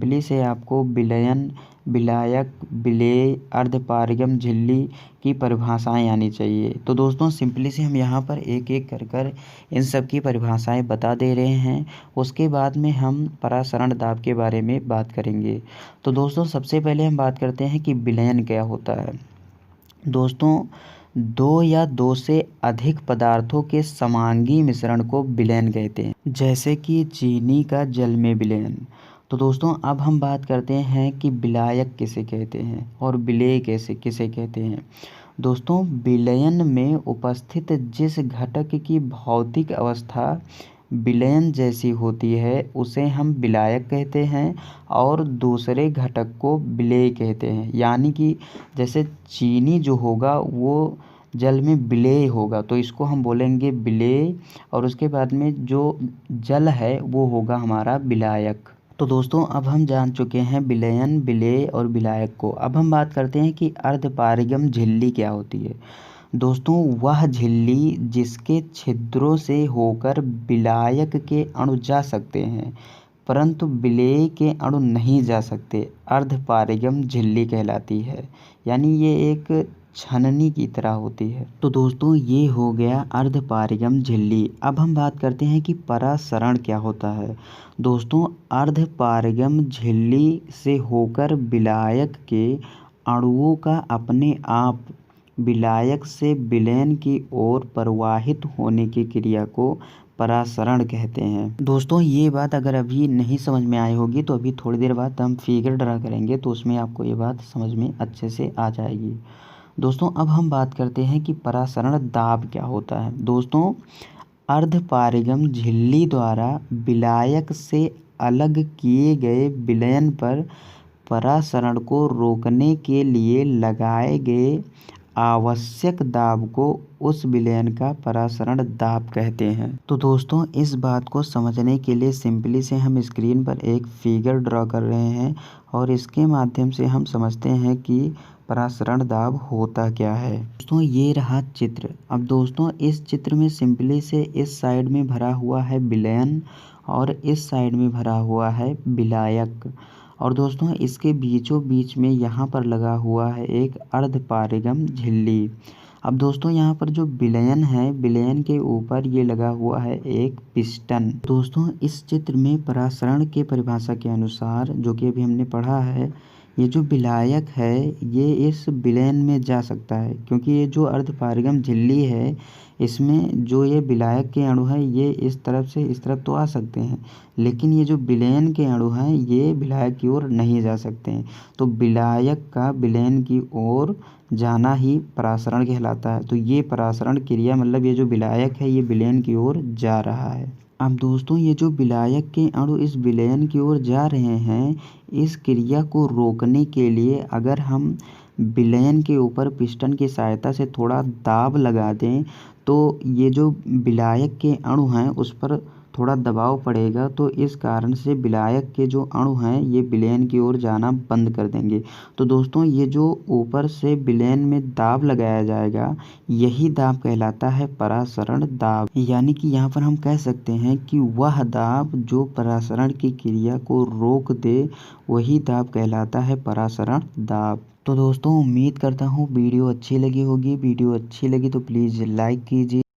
बिली से आपको विलयन, विलायक, विलेय, अर्धपारगम, झिल्ली की परिभाषाएं आनी चाहिए। तो दोस्तों सिंपली से हम यहाँ पर एक एक कर कर इन सब की परिभाषाएं बता दे रहे हैं। उसके बाद में हम परासरण दाब के बारे में बात करेंगे। तो दोस्तों सबसे पहले हम बात करते हैं कि विलयन क्या होता है। दोस्तों दो या दो से अधिक पदार्थों के समांगी मिश्रण को विलयन कहते हैं, जैसे कि चीनी का जल में विलयन। तो दोस्तों अब हम बात करते हैं कि विलायक किसे कहते हैं और विलेय किसे कहते हैं। दोस्तों विलयन में उपस्थित जिस घटक की भौतिक अवस्था विलयन जैसी होती है उसे हम विलायक कहते हैं और दूसरे घटक को विलेय कहते हैं। यानी कि जैसे चीनी जो होगा वो जल में विलेय होगा तो इसको हम बोलेंगे विलेय, और उसके बाद में जो जल है वो होगा हमारा विलायक। तो दोस्तों अब हम जान चुके हैं विलयन, विलेय और विलायक को। अब हम बात करते हैं कि अर्धपारगम झिल्ली क्या होती है। दोस्तों वह झिल्ली जिसके छिद्रों से होकर विलायक के अणु जा सकते हैं परंतु विलेय के अणु नहीं जा सकते, अर्धपारगम झिल्ली कहलाती है। यानी ये एक छननी की तरह होती है। तो दोस्तों ये हो गया अर्धपारगम झिल्ली। अब हम बात करते हैं कि परासरण क्या होता है। दोस्तों अर्धपारगम झिल्ली से होकर विलायक के अणुओं का अपने आप विलायक से विलयन की ओर प्रवाहित होने की क्रिया को परासरण कहते हैं। दोस्तों ये बात अगर अभी नहीं समझ में आई होगी तो अभी थोड़ी देर बाद हम फिगर ड्रा करेंगे तो उसमें आपको ये बात समझ में अच्छे से आ जाएगी। दोस्तों अब हम बात करते हैं कि परासरण दाब क्या होता है। दोस्तों अर्धपारगम झिल्ली द्वारा विलायक से अलग किए गए विलयन पर परासरण को रोकने के लिए लगाए गए आवश्यक दाब को उस विलयन का परासरण दाब कहते हैं। तो दोस्तों इस बात को समझने के लिए सिंपली से हम स्क्रीन पर एक फिगर ड्रॉ कर रहे हैं और इसके माध्यम से हम समझते हैं कि परासरण दाब होता क्या है। दोस्तों ये रहा चित्र। अब दोस्तों इस चित्र में सिंपली से इस साइड में भरा हुआ है विलयन और इस साइड में भरा हुआ है विलायक, और दोस्तों इसके बीचों बीच में यहाँ पर लगा हुआ है एक अर्धपारगम झिल्ली। अब दोस्तों यहाँ पर जो विलयन है, विलयन के ऊपर ये लगा हुआ है एक पिस्टन। दोस्तों इस चित्र में परासरण के परिभाषा के अनुसार जो कि अभी हमने पढ़ा है, ये जो विलायक है ये इस विलयन में जा सकता है क्योंकि ये जो अर्धपारगम झिल्ली है इसमें जो ये विलायक के अणु हैं ये इस तरफ से इस तरफ तो आ सकते हैं, लेकिन ये जो विलयन के अणु हैं ये विलायक की ओर नहीं जा सकते हैं। तो विलायक का विलयन की ओर जाना ही परासरण कहलाता है। तो ये परासरण क्रिया मतलब ये जो विलायक है ये विलयन की ओर जा रहा है। अब दोस्तों ये जो विलायक के अणु इस विलयन की ओर जा रहे हैं, इस क्रिया को रोकने के लिए अगर हम विलयन के ऊपर पिस्टन की सहायता से थोड़ा दाब लगा दें तो ये जो विलायक के अणु हैं उस पर थोड़ा दबाव पड़ेगा, तो इस कारण से विलायक के जो अणु हैं ये विलयन की ओर जाना बंद कर देंगे। तो दोस्तों ये जो ऊपर से विलयन में दाब लगाया जाएगा यही दाब कहलाता है परासरण दाब। यानी कि यहाँ पर हम कह सकते हैं कि वह दाब जो परासरण की क्रिया को रोक दे वही दाब कहलाता है परासरण दाब। तो दोस्तों उम्मीद करता हूँ वीडियो अच्छी लगी होगी। वीडियो अच्छी लगी तो प्लीज़ लाइक कीजिए।